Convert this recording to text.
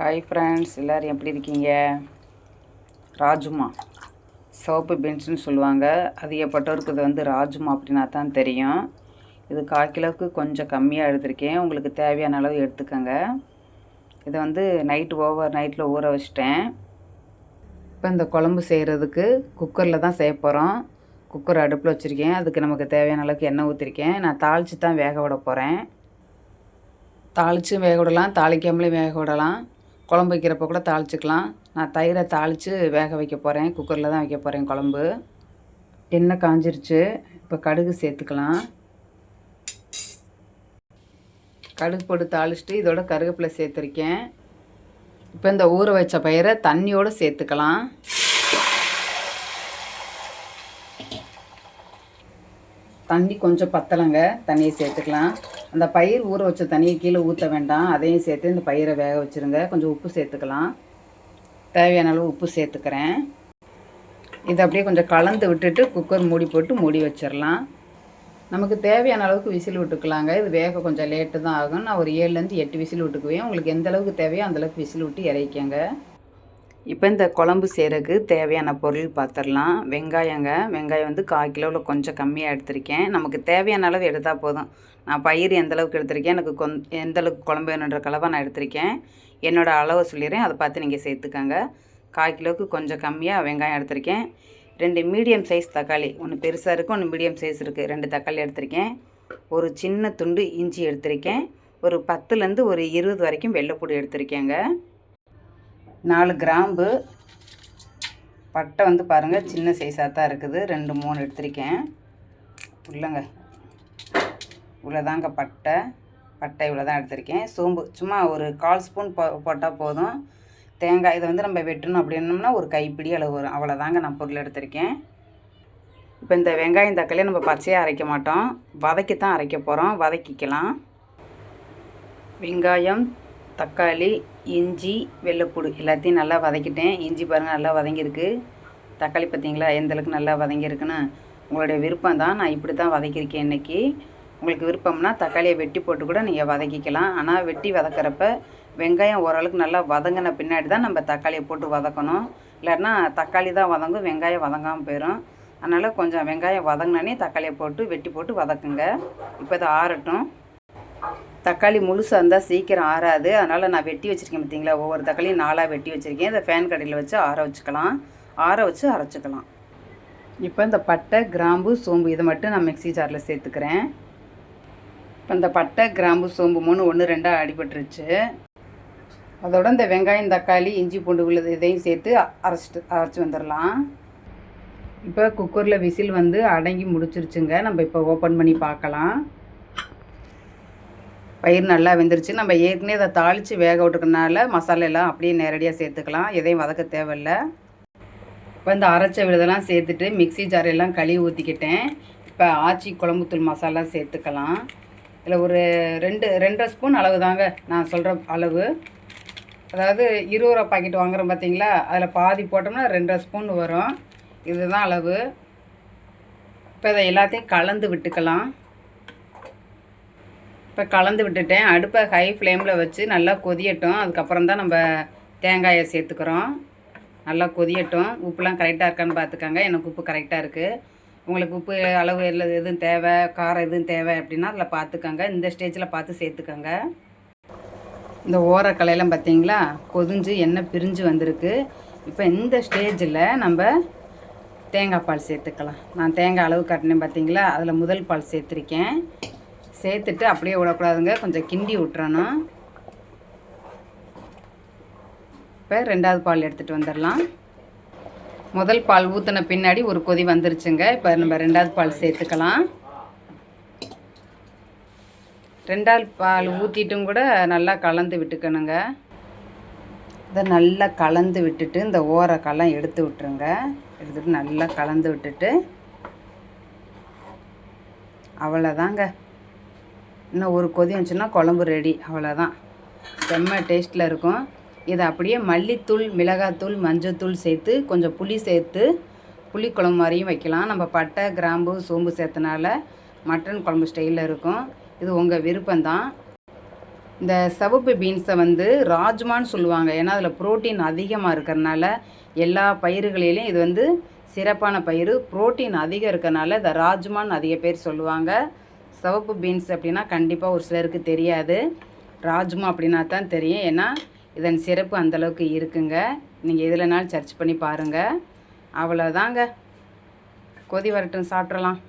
Hi friends, எல்லோரும் எப்படி இருக்கீங்க? ராஜுமா சிவப்பு பீன்ஸ்னு சொல்லுவாங்க. அதிகப்பட்டவருக்கு இது ராஜுமா அப்படின்னா தான் தெரியும். இது 1/4 கிலோவுக்கு கொஞ்சம் கம்மியாக எடுத்திருக்கேன். உங்களுக்கு தேவையான அளவு எடுத்துக்கோங்க. இதை ஓவர் நைட்டில் ஊற வச்சிட்டேன். இப்போ இந்த குழம்பு செய்கிறதுக்கு குக்கரில் தான் செய்ய போகிறோம். குக்கர் அடுப்பில் வச்சுருக்கேன். அதுக்கு நமக்கு தேவையான அளவுக்கு எண்ணெய் ஊற்றிருக்கேன். நான் தாளித்து தான் வேக விட போகிறேன். தாளித்தும் வேக விடலாம், தாளிக்காமலேயும் வேக விடலாம். குழம்பு வைக்கிறப்ப கூட தாளிச்சிக்கலாம். நான் தயிரை தாளித்து வேக வைக்க போகிறேன். குக்கரில் தான் வைக்க போகிறேன் குழம்பு. எண்ணெய் காஞ்சிருச்சு. இப்போ கடுகு சேர்த்துக்கலாம். கடுகு போட்டு தாளிச்சிட்டு இதோட கருவேப்பிலை சேர்த்துருக்கேன். இப்போ இந்த ஊற வச்ச பயிரை தண்ணியோடு சேர்த்துக்கலாம். தண்ணி கொஞ்சம் பத்தலைங்க, தண்ணியை சேர்த்துக்கலாம். அந்த பயிர் ஊற வச்ச தண்ணியை கீழே ஊற்ற வேண்டாம், அதையும் சேர்த்து இந்த பயிரை வேக வச்சுருங்க. கொஞ்சம் உப்பு சேர்த்துக்கலாம். தேவையான அளவு உப்பு சேர்த்துக்கிறேன். இதை அப்படியே கொஞ்சம் கலந்து விட்டுட்டு குக்கர் மூடி போட்டு மூடி வச்சிடலாம். நமக்கு தேவையான அளவுக்கு விசில் விட்டுக்கலாங்க. இது வேக கொஞ்சம் லேட்டு தான் ஆகும். நான் ஒரு 7லேருந்து 8 விசில் விட்டுக்குவேன். உங்களுக்கு எந்த அளவுக்கு தேவையோ அந்தளவுக்கு விசில் விட்டு இறக்கிக்கங்க. இப்போ இந்த குழம்பு செய்கிறதுக்கு தேவையான பொருள் பார்த்துடலாம். வெங்காயம் 1/4 கிலோவில் கொஞ்சம் கம்மியாக எடுத்திருக்கேன். நமக்கு தேவையான அளவு எடுத்தால் போதும். நான் பயிர் எந்தளவுக்கு எடுத்திருக்கேன், எனக்கு எந்தளவுக்கு குழம்பு வேணுன்ற கலவை நான் எடுத்திருக்கேன். என்னோடய அளவை சொல்லிடுறேன், அதை பார்த்து நீங்கள் சேர்த்துக்கங்க. 1/4 கிலோவுக்கு கொஞ்சம் கம்மியாக வெங்காயம் எடுத்திருக்கேன். 2 மீடியம் சைஸ் தக்காளி, ஒன்று பெருசாக இருக்குது, ஒன்று மீடியம் சைஸ் இருக்குது. 2 தக்காளி எடுத்திருக்கேன். ஒரு சின்ன துண்டு இஞ்சி எடுத்திருக்கேன். ஒரு 10லேருந்து ஒரு 20 வரைக்கும் வெள்ளைப்பூடி எடுத்திருக்கேங்க. 4 கிராம்பு. பட்டை பாருங்கள் சின்ன சைஸாக தான் இருக்குது. 2 3 எடுத்திருக்கேன். இல்லைங்க, இவ்வளோதாங்க பட்டை இவ்வளோ தான் எடுத்திருக்கேன். சோம்பு சும்மா ஒரு 1/4 ஸ்பூன் போட்டால் போதும். தேங்காய் இதை நம்ம வெட்டணும் அப்படின்னோம்னா ஒரு கைப்பிடி அளவு வரும். அவ்வளோதாங்க நான் பொருள் எடுத்திருக்கேன். இப்போ இந்த வெங்காயம் தக்காளியை நம்ம பச்சையாக அரைக்க மாட்டோம், வதக்கித்தான் அரைக்க போகிறோம். வதக்கிக்கலாம். வெங்காயம், தக்காளி, இஞ்சி, வெள்ளைப்பூடு எல்லாத்தையும் நல்லா வதக்கிட்டேன். இஞ்சி பாருங்கள் நல்லா வதங்கியிருக்கு. தக்காளி பார்த்திங்களா எந்தளவுக்கு நல்லா வதங்கியிருக்குன்னு. உங்களுடைய விருப்பம் தான், நான் இப்படி தான் வதக்கியிருக்கேன் இன்றைக்கி. உங்களுக்கு விருப்பம்னா தக்காளியை வெட்டி போட்டு கூட நீங்கள் வதக்கிக்கலாம். ஆனால் வெட்டி வதக்கிறப்ப வெங்காயம் ஓரளவுக்கு நல்லா வதங்கின பின்னாடி தான் நம்ம தக்காளியை போட்டு வதக்கணும். இல்லைன்னா தக்காளி தான் வதங்கும், வெங்காயம் வதங்காமல் போயிடும். அதனால் கொஞ்சம் வெங்காயம் வதங்கினே தக்காளியை போட்டு வெட்டி போட்டு வதக்குங்க. இப்போ இதை ஆறட்டும். தக்காளி முழுசாக இருந்தால் சீக்கிரம் ஆறாது. அதனால் நான் வெட்டி வச்சுருக்கேன் பார்த்திங்களா, ஒவ்வொரு தக்காளியும் 4ஆக வெட்டி வச்சுருக்கேன். இதை ஃபேன் கடையில் வச்சு ஆற வச்சுக்கலாம். ஆற வச்சு அரைச்சிக்கலாம். இப்போ இந்த பட்டை, கிராம்பு, சோம்பு இதை மட்டும் நான் மிக்ஸி ஜாரில் சேர்த்துக்கிறேன். இப்போ இந்த பட்டை, கிராம்பு, சோம்பு 3 1 2 அடிபட்டுருச்சு. அதோட இந்த வெங்காயம், தக்காளி, இஞ்சி, பூண்டு உள்ளது இதையும் சேர்த்து அரைச்சி வந்துடலாம். இப்போ குக்கரில் விசில் அடங்கி முடிச்சிருச்சுங்க. நம்ம இப்போ ஓப்பன் பண்ணி பார்க்கலாம். பயிர் நல்லா வெந்துருச்சு. நம்ம ஏற்கனவே அதை தாளித்து வேக விட்டுக்கனால மசாலா எல்லாம் அப்படியே நேரடியாக சேர்த்துக்கலாம், எதையும் வதக்க தேவையில்லை. இப்போ இந்த அரைச்ச விழுதெல்லாம் சேர்த்துட்டு மிக்ஸி ஜாரெல்லாம் கழுவி ஊற்றிக்கிட்டேன். இப்போ ஆச்சி குழம்புத்தூள் மசாலா சேர்த்துக்கலாம். இதில் ஒரு 2.5 ஸ்பூன் அளவு தாங்க நான் சொல்கிற அளவு. அதாவது 20 ரூபா பாக்கெட் வாங்குகிறோம் பார்த்தீங்களா, அதில் பாதி போட்டோம்னா 2.5 ஸ்பூன் வரும். இதுதான் அளவு. இப்போ இதை எல்லாத்தையும் கலந்து விட்டுக்கலாம். இப்போ கலந்து விட்டுட்டேன். அடுப்பை ஹை ஃப்ளேமில் வச்சு நல்லா கொதியட்டும். அதுக்கப்புறம் தான் நம்ம தேங்காயை சேர்த்துக்கிறோம். நல்லா கொதியட்டும். உப்புலாம் கரெக்டாக இருக்கான்னு பார்த்துக்கோங்க. எனக்கு உப்பு கரெக்டாக இருக்குது. உங்களுக்கு உப்பு அளவு எதுவும் தேவை, காரம் எதுவும் தேவை அப்படின்னா அதில் பார்த்துக்கோங்க. இந்த ஸ்டேஜில் பார்த்து சேர்த்துக்கோங்க. இந்த ஓரக்கலையெல்லாம் பார்த்தீங்களா கொதிஞ்சு எண்ணெய் பிரிஞ்சு வந்திருக்கு. இப்போ இந்த ஸ்டேஜில் நம்ம தேங்காய் பால் சேர்த்துக்கலாம். நான் தேங்காய் அளவு கட்டினேன் பார்த்தீங்களா, அதில் முதல் பால் சேர்த்துருக்கேன். சேர்த்துட்டு அப்படியே விடக்கூடாதுங்க, கொஞ்சம் கிண்டி விட்டுறணும். இப்போ 2வது பால் எடுத்துகிட்டு வந்துடலாம். முதல் பால் ஊற்றின பின்னாடி ஒரு கொதி வந்துருச்சுங்க. இப்போ நம்ம 2வது பால் சேர்த்துக்கலாம். 2வது பால் ஊற்றிட்டும் கூட நல்லா கலந்து விட்டுக்கணுங்க. இதை நல்லா கலந்து விட்டுட்டு இந்த ஓரக்கெல்லாம் எடுத்து விட்டுருங்க. எடுத்துகிட்டு நல்லா கலந்து விட்டுட்டு அவ்வளோதாங்க. இன்னும் ஒரு கொதி வந்துச்சுன்னா குழம்பு ரெடி. அவ்வளோதான், செம்ம டேஸ்ட்டில் இருக்கும். இதை அப்படியே மல்லித்தூள், மிளகாத்தூள், மஞ்சத்தூள் சேர்த்து கொஞ்சம் புளி சேர்த்து புளி குழம்பு மாதிரியும் வைக்கலாம். நம்ம பட்டை, கிராம்பு, சோம்பு சேர்த்தனால மட்டன் குழம்பு ஸ்டைலில் இருக்கும். இது உங்கள் விருப்பம்தான். இந்த சிவப்பு பீன்ஸை வந்து ராஜ்மான்னு சொல்லுவாங்க. ஏன்னா அதில் புரோட்டீன் அதிகமாக இருக்கிறனால எல்லா பயிறுகளிலையும் இது வந்து சிறப்பான பயிர். புரோட்டீன் அதிகம் இருக்கிறனால இதை ராஜ்மான்னு அதிக பேர் சொல்லுவாங்க. சிவப்பு பீன்ஸ் அப்படின்னா கண்டிப்பாக ஒரு சிலருக்கு தெரியாது. ராஜ்மா அப்படின்னா தான் தெரியும். ஏன்னா இதன் சிறப்பு அந்தளவுக்கு இருக்குங்க. நீங்கள் எதுலனாலும் சர்ச் பண்ணி பாருங்கள். அவ்வளோதாங்க. கொதி வரட்டும், சாப்பிட்றலாம்.